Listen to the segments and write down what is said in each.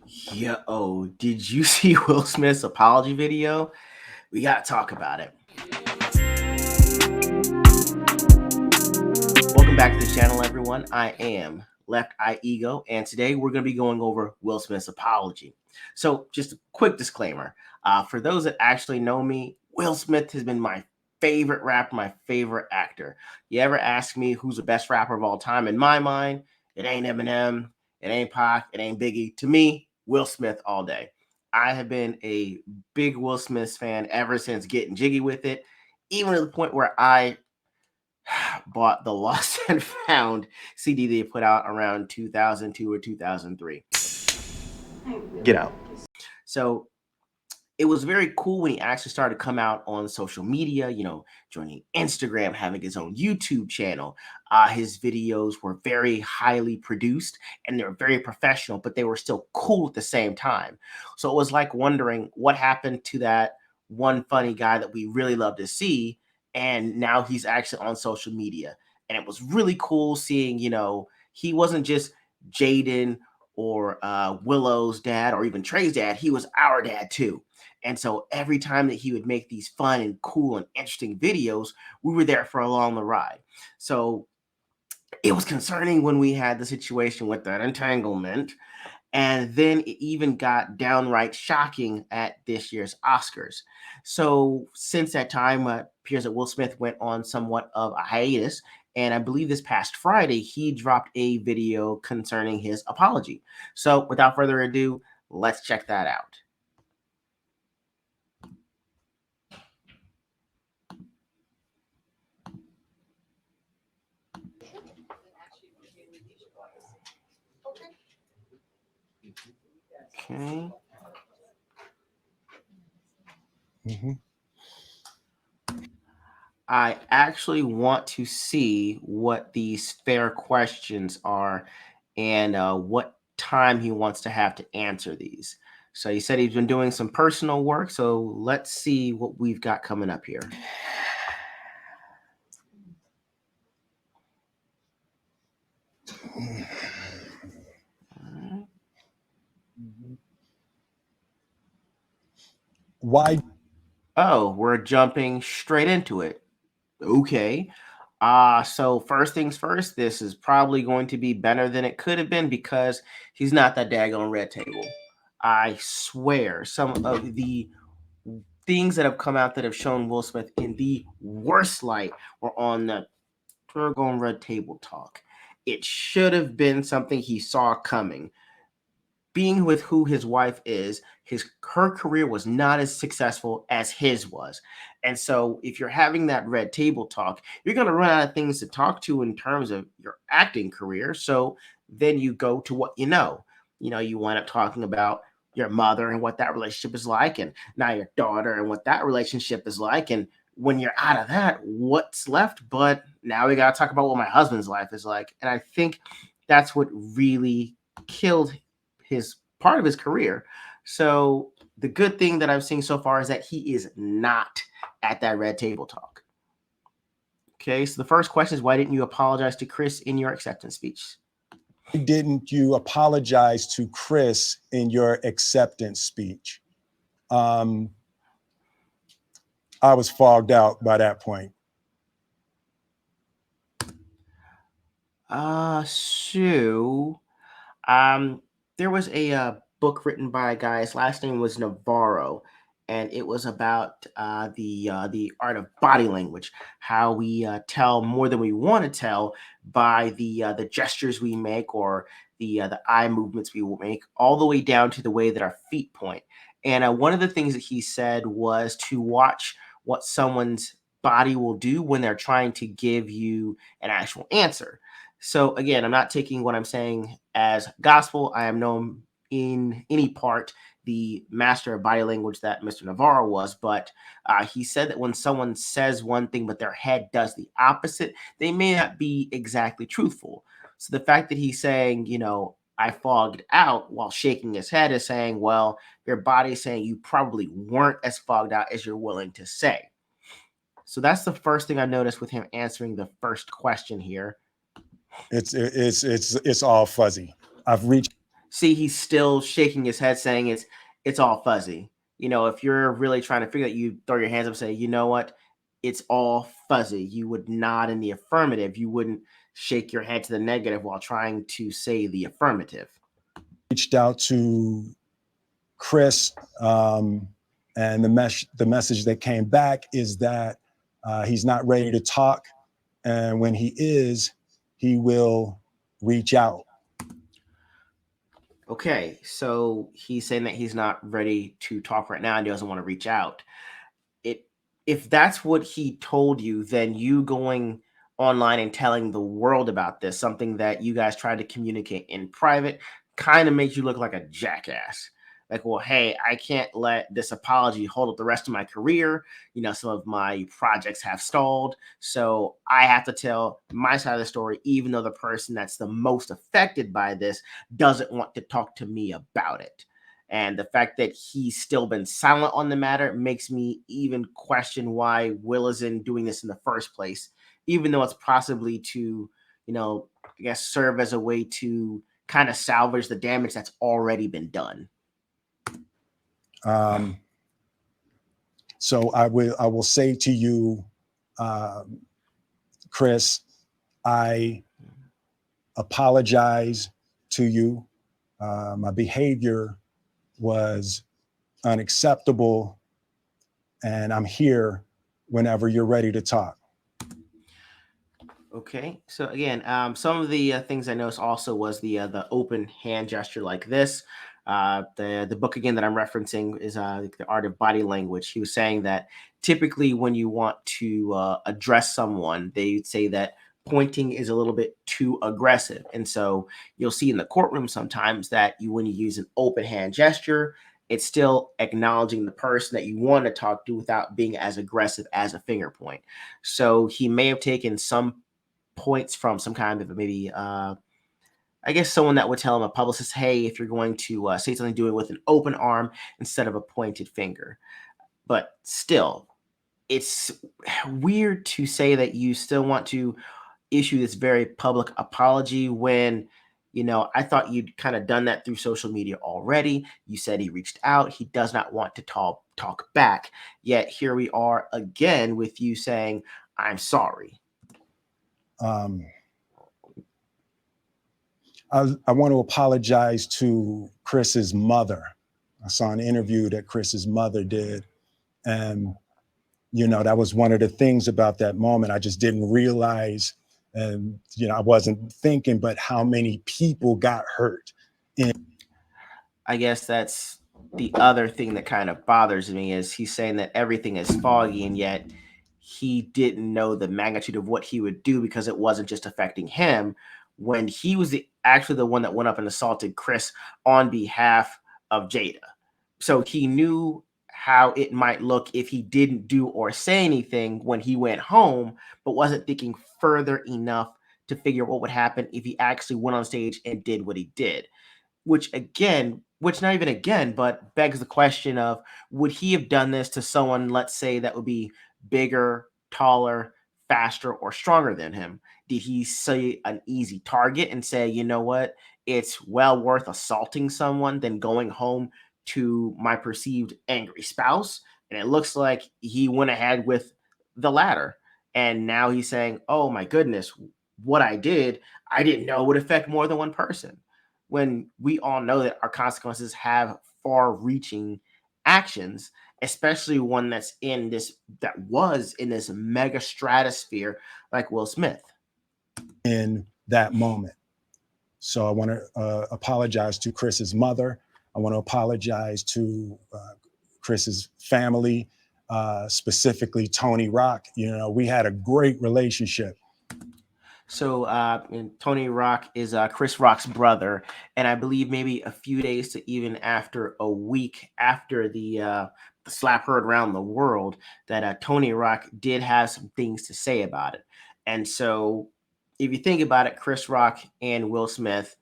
Yo, did you see Will Smith's apology video? We got to talk about it. Welcome back to the channel, everyone. I am LeftEyeEGO, and today we're going to be going over Will Smith's apology. So, just a quick disclaimer. For those that actually know me, Will Smith has been my favorite rapper, my favorite actor. You ever ask me who's the best rapper of all time? In my mind, it ain't Eminem, it ain't Pac, it ain't Biggie. To me, Will Smith all day. I have been a big Will Smith fan ever since Getting Jiggy with It, even to the point where I bought the Lost and Found CD they put out around 2002 or 2003. Get out. So it was very cool when he actually started to come out on social media, joining Instagram, having his own YouTube channel. His videos were very highly produced and they were very professional, but they were still cool at the same time. So it was like wondering what happened to that one funny guy that we really love to see. And now he's actually on social media. And it was really cool seeing, he wasn't just Jaden or Willow's dad or even Trey's dad. He was our dad too. And so every time that he would make these fun and cool and interesting videos, we were there for along the ride. So it was concerning when we had the situation with that entanglement. And then it even got downright shocking at this year's Oscars. So since that time, it appears that Will Smith went on somewhat of a hiatus. And I believe this past Friday, he dropped a video concerning his apology. So without further ado, let's check that out. Okay. I actually want to see what these fair questions are and what time he wants to have to answer these. So he said he's been doing some personal work. So let's see what we've got coming up here. Why? Oh, we're jumping straight into it. Okay. So first things first, this is probably going to be better than it could have been because he's not that daggone red table. I swear, some of the things that have come out that have shown Will Smith in the worst light were on the Turgon Red Table Talk. It should have been something he saw coming. Being with who his wife is, her career was not as successful as his was. And so if you're having that red table talk, you're going to run out of things to talk to in terms of your acting career. So then you go to what you know. You wind up talking about your mother and what that relationship is like, and now your daughter and what that relationship is like. And when you're out of that, what's left? But now we got to talk about what my husband's life is like. And I think that's what really killed his part of his career. So the good thing that I've seen so far is that he is not at that red table talk. Okay, so the first question is, why didn't you apologize to Chris in your acceptance speech? Didn't you apologize to Chris in your acceptance speech? I was fogged out by that point. So there was a book written by a guy. His last name was Navarro, and it was about the art of body language, how we tell more than we want to tell by the gestures we make or the eye movements we will make, all the way down to the way that our feet point. And one of the things that he said was to watch what someone's body will do when they're trying to give you an actual answer. So again, I'm not taking what I'm saying as gospel. I am no in any part the master of body language that Mr. Navarro was, but he said that when someone says one thing but their head does the opposite, they may not be exactly truthful. So the fact that he's saying, I fogged out while shaking his head is saying, well, your body's saying you probably weren't as fogged out as you're willing to say. So that's the first thing I noticed with him answering the first question here. It's all fuzzy. I've reached. See, he's still shaking his head, saying it's all fuzzy. If you're really trying to figure that, you throw your hands up and say, you know what, it's all fuzzy. You would nod in the affirmative. You wouldn't shake your head to the negative while trying to say the affirmative. Reached out to Chris, and the message that came back is that he's not ready to talk, and when he is, he will reach out. Okay, so he's saying that he's not ready to talk right now and he doesn't want to reach out. it If that's what he told you, then you going online and telling the world about this, something that you guys tried to communicate in private, kind of makes you look like a jackass. Like, well, hey, I can't let this apology hold up the rest of my career. Some of my projects have stalled, so I have to tell my side of the story, even though the person that's the most affected by this doesn't want to talk to me about it. And the fact that he's still been silent on the matter makes me even question why Will isn't doing this in the first place, even though it's possibly to, I guess, serve as a way to kind of salvage the damage that's already been done. Um, so I will say to you, um, Chris, I apologize to you. My behavior was unacceptable, and I'm here whenever you're ready to talk. Okay, so again, some of the things I noticed also was the open hand gesture like this. The book again that I'm referencing is the Art of Body Language. He was saying that typically when you want to address someone, they say that pointing is a little bit too aggressive, and so you'll see in the courtroom sometimes that when you use an open hand gesture, it's still acknowledging the person that you want to talk to without being as aggressive as a finger point. So he may have taken some points from some kind of maybe I guess someone that would tell him, a publicist, hey, if you're going to say something, do it with an open arm instead of a pointed finger. But still, it's weird to say that you still want to issue this very public apology when I thought you'd kind of done that through social media already. You said he reached out, he does not want to talk back, yet here we are again with you saying I'm sorry. Um, I want to apologize to Chris's mother. I saw an interview that Chris's mother did, and that was one of the things about that moment. I just didn't realize, and I wasn't thinking, but how many people got hurt. I guess that's the other thing that kind of bothers me is he's saying that everything is foggy, and yet he didn't know the magnitude of what he would do because it wasn't just affecting him when he was actually the one that went up and assaulted Chris on behalf of Jada. So he knew how it might look if he didn't do or say anything when he went home, but wasn't thinking further enough to figure what would happen if he actually went on stage and did what he did. Which not even again, but begs the question of, would he have done this to someone, let's say, that would be bigger, taller, faster, or stronger than him? Did he see an easy target and say, you know what, it's well worth assaulting someone than going home to my perceived angry spouse? And it looks like he went ahead with the latter. And now he's saying, oh my goodness, what I did, I didn't know would affect more than one person, when we all know that our consequences have far reaching actions, especially one that was in this mega stratosphere like Will Smith. In that moment. So I want to apologize to Chris's mother. I want to apologize to Chris's family, specifically Tony Rock. We had a great relationship. So and Tony Rock is Chris Rock's brother, and I believe maybe a few days to even after a week after the slap heard around the world, that Tony Rock did have some things to say about it. And so, if you think about it, Chris Rock and Will Smith,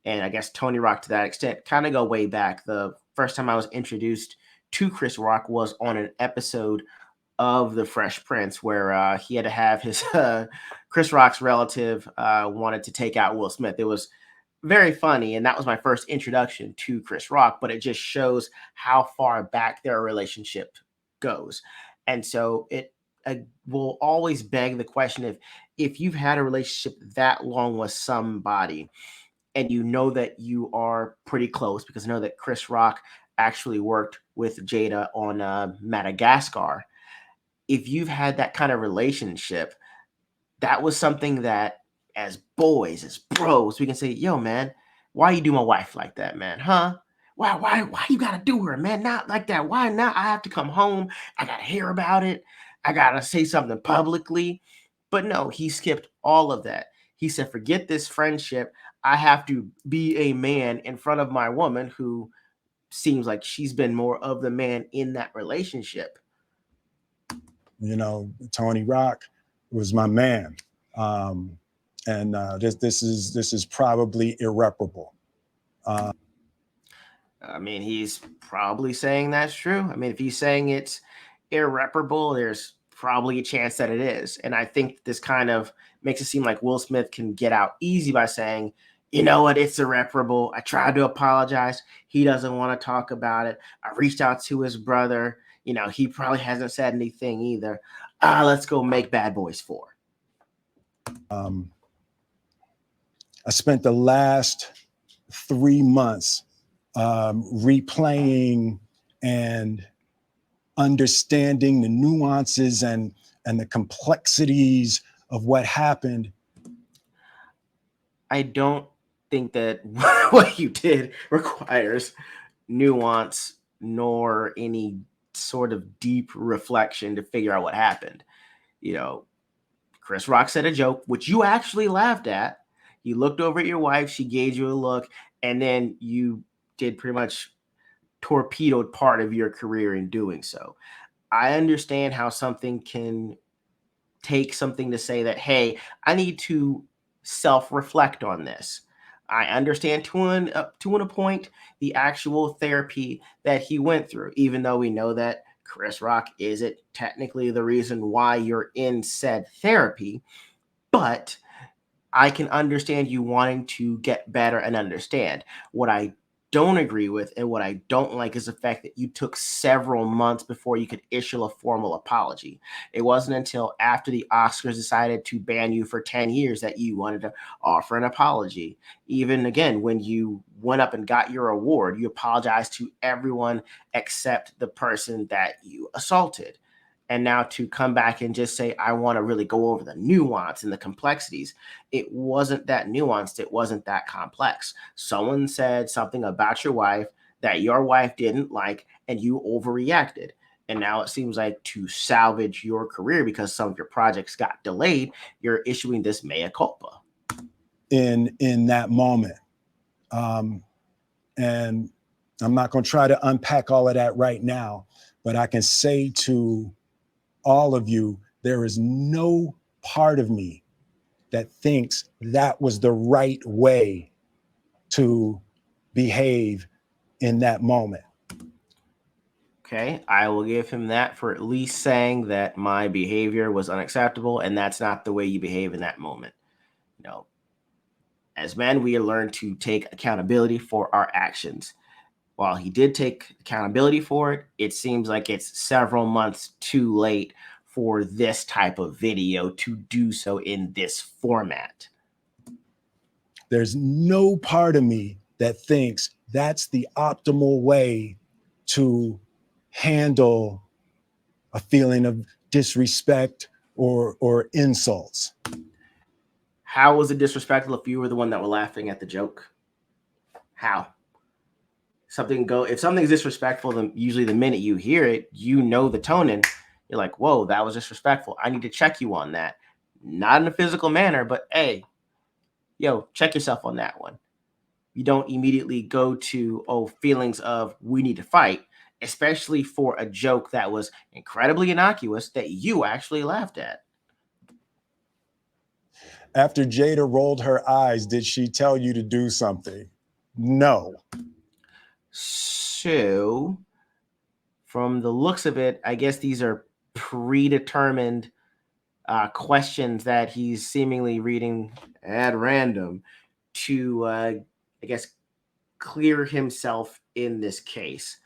and I guess Tony Rock to that extent, kind of go way back. The first time I was introduced to Chris Rock was on an episode of The Fresh Prince, where he had to have his Chris Rock's relative wanted to take out Will Smith. It was very funny, and that was my first introduction to Chris Rock, but it just shows how far back their relationship goes. And so it uh, will always beg the question, if you've had a relationship that long with somebody and you know that you are pretty close, because I know that Chris Rock actually worked with Jada on Madagascar. If you've had that kind of relationship, that was something that, as boys, as bros, we can say, yo, man, why you do my wife like that, man? Huh? Why you gotta do her, man? Not like that. Why not? I have to come home. I gotta hear about it. I gotta say something publicly. But no, he skipped all of that. He said, forget this friendship. I have to be a man in front of my woman, who seems like she's been more of the man in that relationship. You know, Tony Rock was my man, um, and this is probably irreparable. I mean, he's probably saying that's true. I mean, if he's saying it's irreparable, there's probably a chance that it is. And I think this kind of makes it seem like Will Smith can get out easy by saying, you know what, it's irreparable. I tried to apologize. He doesn't want to talk about it. I reached out to his brother. You know, he probably hasn't said anything either. Let's go make Bad Boys 4. Um, I spent the last 3 months replaying and understanding the nuances and the complexities of what happened. I don't think that what you did requires nuance nor any sort of deep reflection to figure out what happened. You know, Chris Rock said a joke, which you actually laughed at. You looked over at your wife, she gave you a look, and then you did pretty much torpedoed part of your career in doing so. I understand how something can take something to say that, hey, I need to self reflect on this. I understand to a point the actual therapy that he went through, even though we know that Chris Rock isn't technically the reason why you're in said therapy. But I can understand you wanting to get better and understand. What I don't agree with and what I don't like is the fact that you took several months before you could issue a formal apology. It wasn't until after the Oscars decided to ban you for 10 years that you wanted to offer an apology. Even again, when you went up and got your award, you apologized to everyone except the person that you assaulted. And now to come back and just say, I want to really go over the nuance and the complexities, it wasn't that nuanced. It wasn't that complex. Someone said something about your wife that your wife didn't like, and you overreacted. And now it seems like to salvage your career because some of your projects got delayed, you're issuing this mea culpa. In that moment, and I'm not going to try to unpack all of that right now, but I can say to all of you, there is no part of me that thinks that was the right way to behave in that moment. Okay, I will give him that for at least saying that my behavior was unacceptable and that's not the way you behave in that moment. You know, as men, we learn to take accountability for our actions. While he did take accountability for it, it seems like it's several months too late for this type of video to do so in this format. There's no part of me that thinks that's the optimal way to handle a feeling of disrespect or insults. How was it disrespectful if you were the one that were laughing at the joke? How? If something's disrespectful, then usually the minute you hear it, you know the tone, and you're like, whoa, that was disrespectful. I need to check you on that. Not in a physical manner, but hey, yo, check yourself on that one. You don't immediately go to, oh, feelings of we need to fight, especially for a joke that was incredibly innocuous that you actually laughed at. After Jada rolled her eyes, did she tell you to do something? No. So, from the looks of it, I guess these are predetermined questions that he's seemingly reading at random to I guess, clear himself in this case.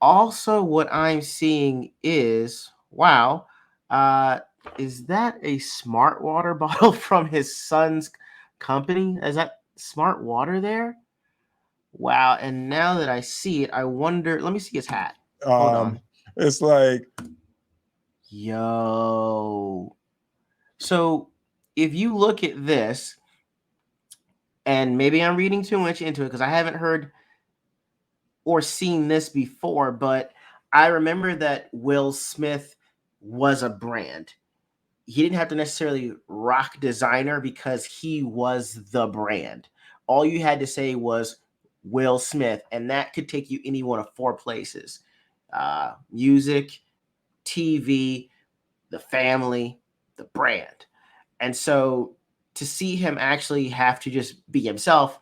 Also, what I'm seeing is, wow, uh, is that a smart water bottle from his son's company? Is that smart water there? Wow. And now that I see it, I wonder, let me see his hat. Hold on. It's like, Yo. So if you look at this, and maybe I'm reading too much into it because I haven't heard or seen this before, but I remember that Will Smith was a brand. He didn't have to necessarily rock designer because he was the brand. All you had to say was Will Smith, and that could take you any one of four places: music, TV, the family, the brand. And so to see him actually have to just be himself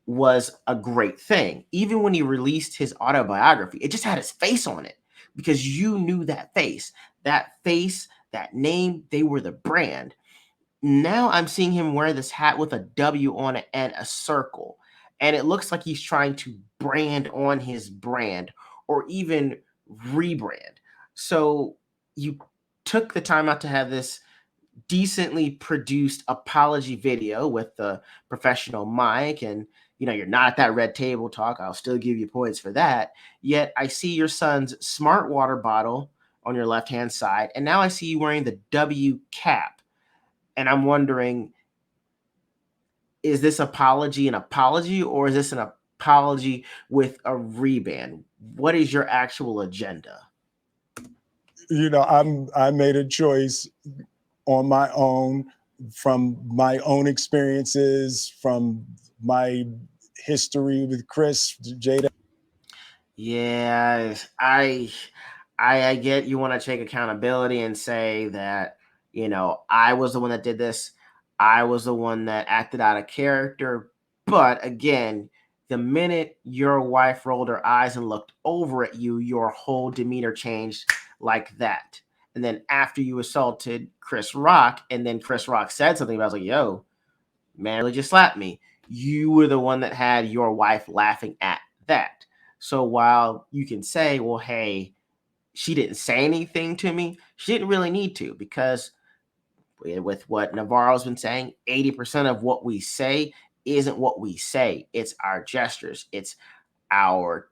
was a great thing. Even when he released his autobiography, it just had his face on it because you knew that face, that name, they were the brand. Now I'm seeing him wear this hat with a W on it and a circle. And it looks like he's trying to brand on his brand or even rebrand. So you took the time out to have this decently produced apology video with the professional mic, and you're not at that red table talk. I'll still give you points for that. Yet I see your son's smart water bottle on your left hand side, and now I see you wearing the W cap, and I'm wondering, is this apology an apology, or is this an apology with a reband? What is your actual agenda? I made a choice on my own, from my own experiences, from my history with Chris, Jada. Yeah, I get you want to take accountability and say that, I was the one that did this. I was the one that acted out of character. But again, the minute your wife rolled her eyes and looked over at you, your whole demeanor changed like that. And then after you assaulted Chris Rock, and then Chris Rock said something about, I was like, yo, man, really just slapped me. You were the one that had your wife laughing at that. So while you can say, well, hey, she didn't say anything to me, she didn't really need to, because with what Navarro's been saying, 80% of what we say isn't what we say. It's our gestures, it's our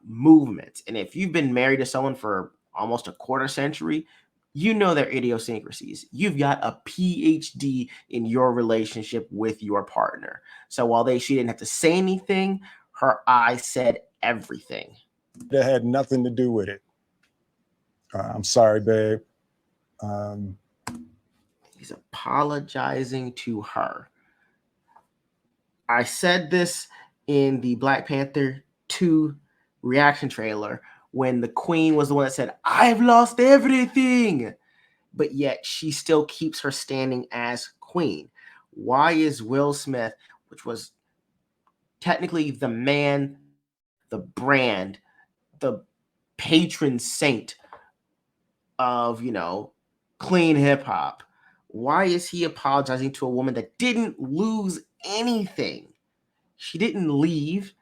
movements. And if you've been married to someone for almost a quarter century, you know their idiosyncrasies. You've got a PhD in your relationship with your partner. So while she didn't have to say anything, her eyes said everything. That had nothing to do with it. I'm sorry, babe. Um, He's apologizing to her. I said this in the Black Panther 2 reaction trailer when the queen was the one that said, I've lost everything. But yet she still keeps her standing as queen. Why is Will Smith, which was technically the man, the brand, the patron saint of, clean hip hop, why is he apologizing to a woman that didn't lose anything? She didn't leave.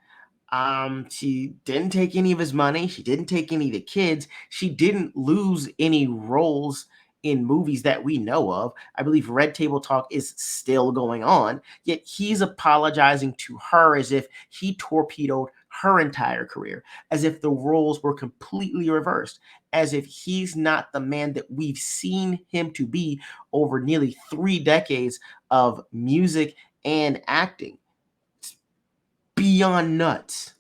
She didn't take any of his money. She didn't take any of the kids. She didn't lose any roles in movies that we know of. I believe Red Table Talk is still going on, yet he's apologizing to her as if he torpedoed her entire career, as if the roles were completely reversed, as if he's not the man that we've seen him to be over nearly 3 decades of music and acting. It's beyond nuts.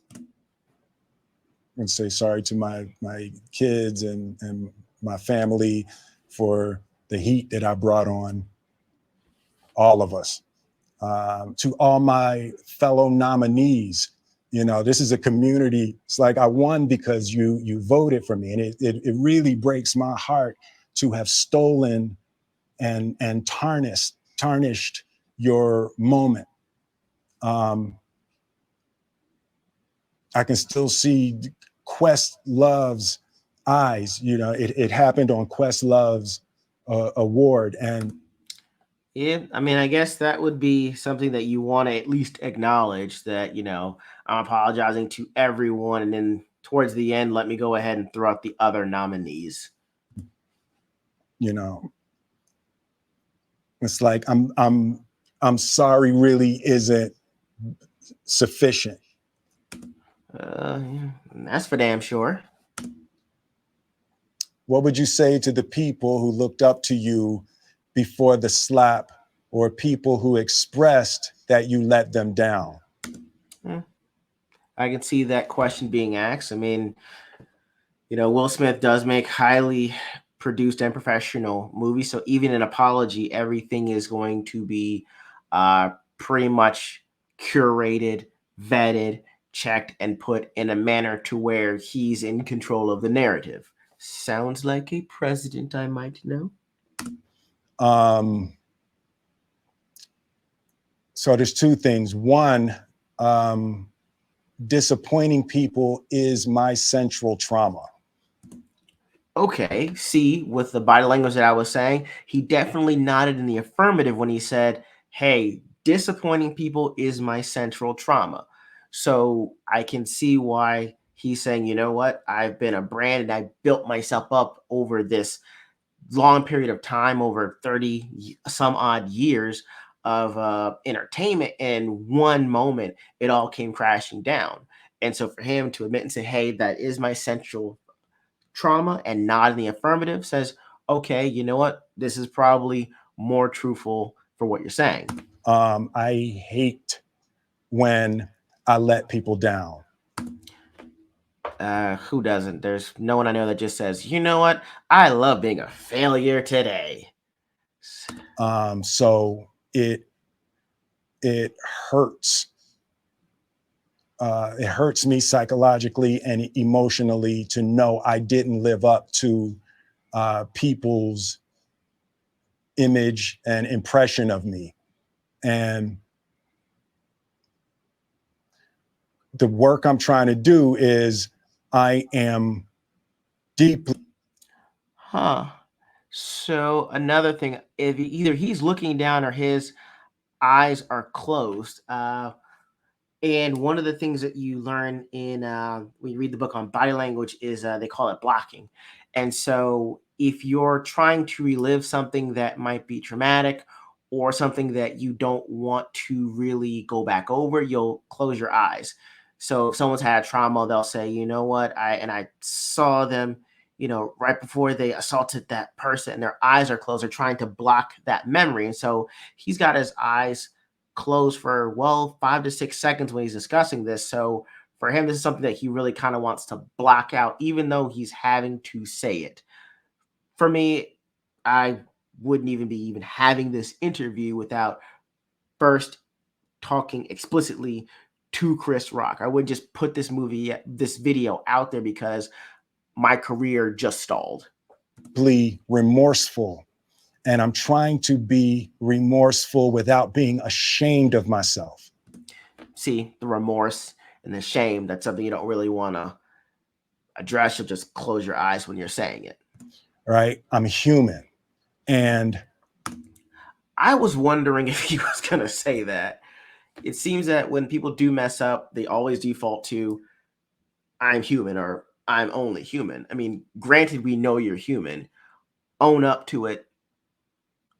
and say sorry to my kids and my family for the heat that I brought on all of us. To all my fellow nominees, this is a community. It's like I won because you voted for me, and it really breaks my heart to have stolen and tarnished your moment. I can still see Questlove's eyes. It happened on Questlove's award, and Yeah, I mean, I guess that would be something that you want to at least acknowledge that, I'm apologizing to everyone. And then towards the end, let me go ahead and throw out the other nominees. You know, it's like I'm sorry really isn't sufficient. Yeah, that's for damn sure. What would you say to the people who looked up to you before the slap, or people who expressed that you let them down? Hmm, I can see that question being asked. I mean, Will Smith does make highly produced and professional movies. So even an apology, everything is going to be pretty much curated, vetted, checked, and put in a manner to where he's in control of the narrative. Sounds like a president I might know. Um, so there's two things. One, um, disappointing people is my central trauma. Okay, see, with the body language that I was saying, he definitely nodded in the affirmative when he said, "Hey, disappointing people is my central trauma." So I can see why he's saying, you know what, I've been a brand and I built myself up over this long period of time, over 30 some odd years of entertainment. And one moment, it all came crashing down. And so for him to admit and say, hey, that is my central trauma and nod in the affirmative says, okay, you know what? This is probably more truthful for what you're saying. I hate when I let people down. Who doesn't? There's no one I know that just says, you know what? I love being a failure today. So it hurts. It hurts me psychologically and emotionally to know I didn't live up to people's image and impression of me. And the work I'm trying to do is I am deeply. Huh. So another thing, if either he's looking down or his eyes are closed, and one of the things that you learn in when you read the book on body language is they call it blocking. And so, if you're trying to relive something that might be traumatic or something that you don't want to really go back over, you'll close your eyes. So, if someone's had trauma, they'll say, "You know what? I saw them." Right before they assaulted that person, and their eyes are closed, they're trying to block that memory. And so he's got his eyes closed for 5 to 6 seconds when he's discussing this. So for him, this is something that he really kind of wants to block out, even though he's having to say it. For me, I wouldn't even be even having this interview without first talking explicitly to Chris Rock. I would just put this video out there because my career just stalled. Remorseful, and I'm trying to be remorseful without being ashamed of myself. See, the remorse and the shame, that's something you don't really want to address. You'll just close your eyes when you're saying it. Right? I'm human. And I was wondering if he was going to say that. It seems that when people do mess up, they always default to I'm human or I'm only human. I mean, granted, we know you're human. Own up to it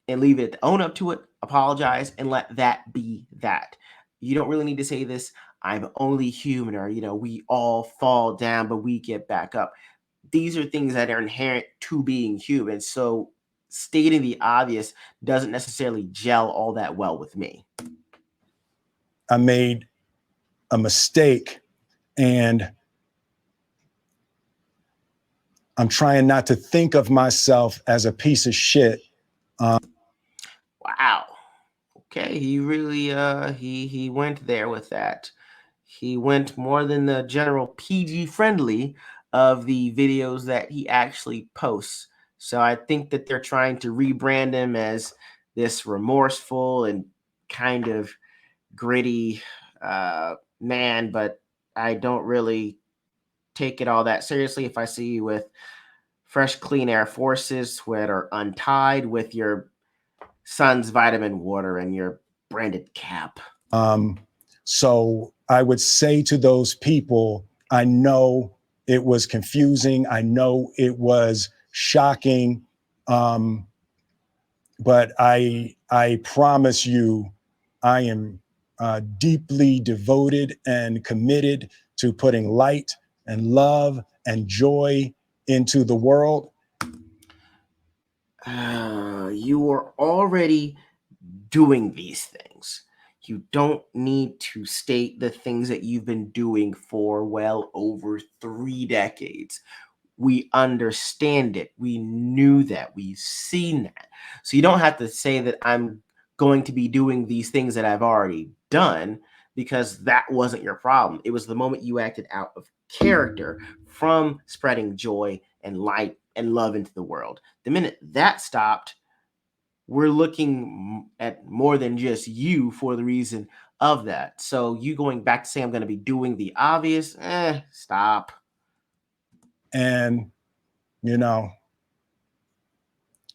and leave it. Own up to it, apologize, and let that be that. You don't really need to say this. I'm only human, or, we all fall down, but we get back up. These are things that are inherent to being human. So stating the obvious doesn't necessarily gel all that well with me. I made a mistake, and I'm trying not to think of myself as a piece of shit. Wow. Okay, he really he went there with that. He went more than the general PG friendly of the videos that he actually posts. So I think that they're trying to rebrand him as this remorseful and kind of gritty man, but I don't really take it all that seriously if I see you with fresh, clean Air Forces that are untied with your Sun's vitamin water and your branded cap. So I would say to those people, I know it was confusing. I know it was shocking. But I promise you, I am deeply devoted and committed to putting light and love and joy into the world. You are already doing these things. You don't need to state the things that you've been doing for well over 3 decades. We understand it. We knew that. We've seen that. So you don't have to say that I'm going to be doing these things that I've already done, because that wasn't your problem. It was the moment you acted out of character from spreading joy and light and love into the world. The minute that stopped, we're looking at more than just you for the reason of that. So you going back to say I'm going to be doing the obvious, stop. And you know,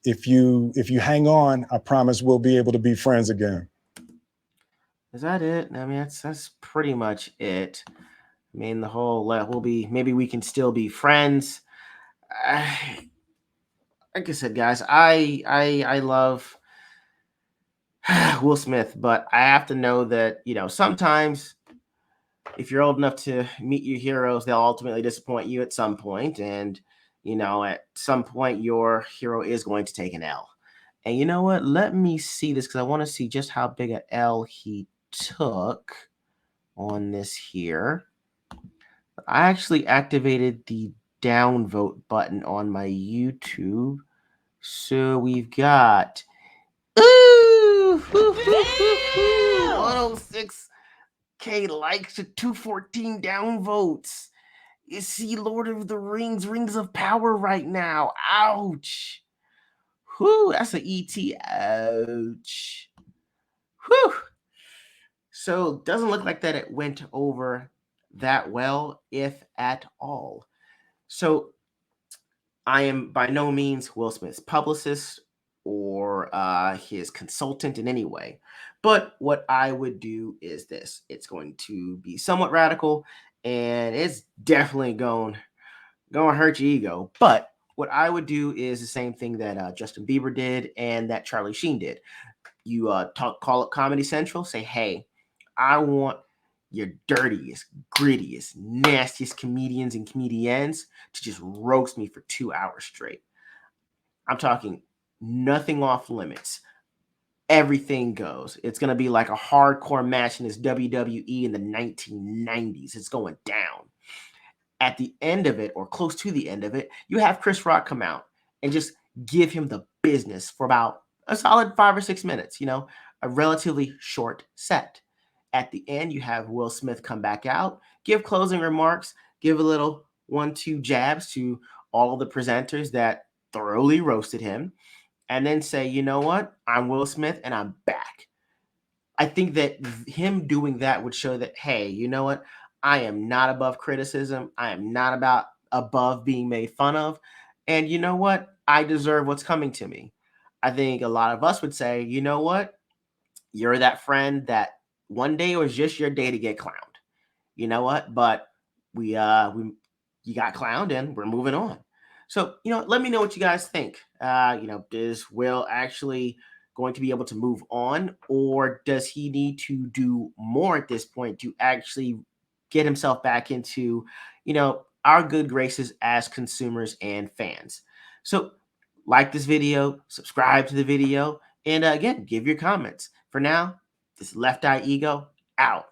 if you hang on, I promise we'll be able to be friends again. Is that it? I mean, that's pretty much it. I mean, the whole we'll be, maybe we can still be friends. Like I said, guys, I love Will Smith, but I have to know that, sometimes if you're old enough to meet your heroes, they'll ultimately disappoint you at some point, and at some point your hero is going to take an L. And you know what? Let me see this, because I want to see just how big an L he took on this here. I actually activated the downvote button on my YouTube. So we've got 106K likes to 214 downvotes. You see Lord of the Rings, Rings of Power right now. Ouch. Whew, that's an ET. Ouch. Whew. So doesn't look like that it went over that well, if at all. So I am by no means Will Smith's publicist or his consultant in any way. But what I would do is this: it's going to be somewhat radical, and it's definitely going to hurt your ego. But what I would do is the same thing that Justin Bieber did and that Charlie Sheen did. You call up Comedy Central, say, hey, I want your dirtiest, grittiest, nastiest comedians and comedians to just roast me for 2 hours straight. I'm talking nothing off limits. Everything goes. It's going to be like a hardcore match in this WWE in the 1990s. It's going down. At the end of it, or close to the end of it, you have Chris Rock come out and just give him the business for about a solid 5 or 6 minutes, a relatively short set. At the end, you have Will Smith come back out, give closing remarks, give a little 1-2 jabs to all of the presenters that thoroughly roasted him, and then say, you know what? I'm Will Smith and I'm back. I think that him doing that would show that, hey, you know what? I am not above criticism. I am not about above being made fun of. And you know what? I deserve what's coming to me. I think a lot of us would say, you know what? You're that friend that one day it was just your day to get clowned. You know what? But we you got clowned and we're moving on. So, let me know what you guys think. Is Will actually going to be able to move on, or does he need to do more at this point to actually get himself back into, our good graces as consumers and fans? So, like this video, subscribe to the video, and again, give your comments. For now, this Left Eye Ego out.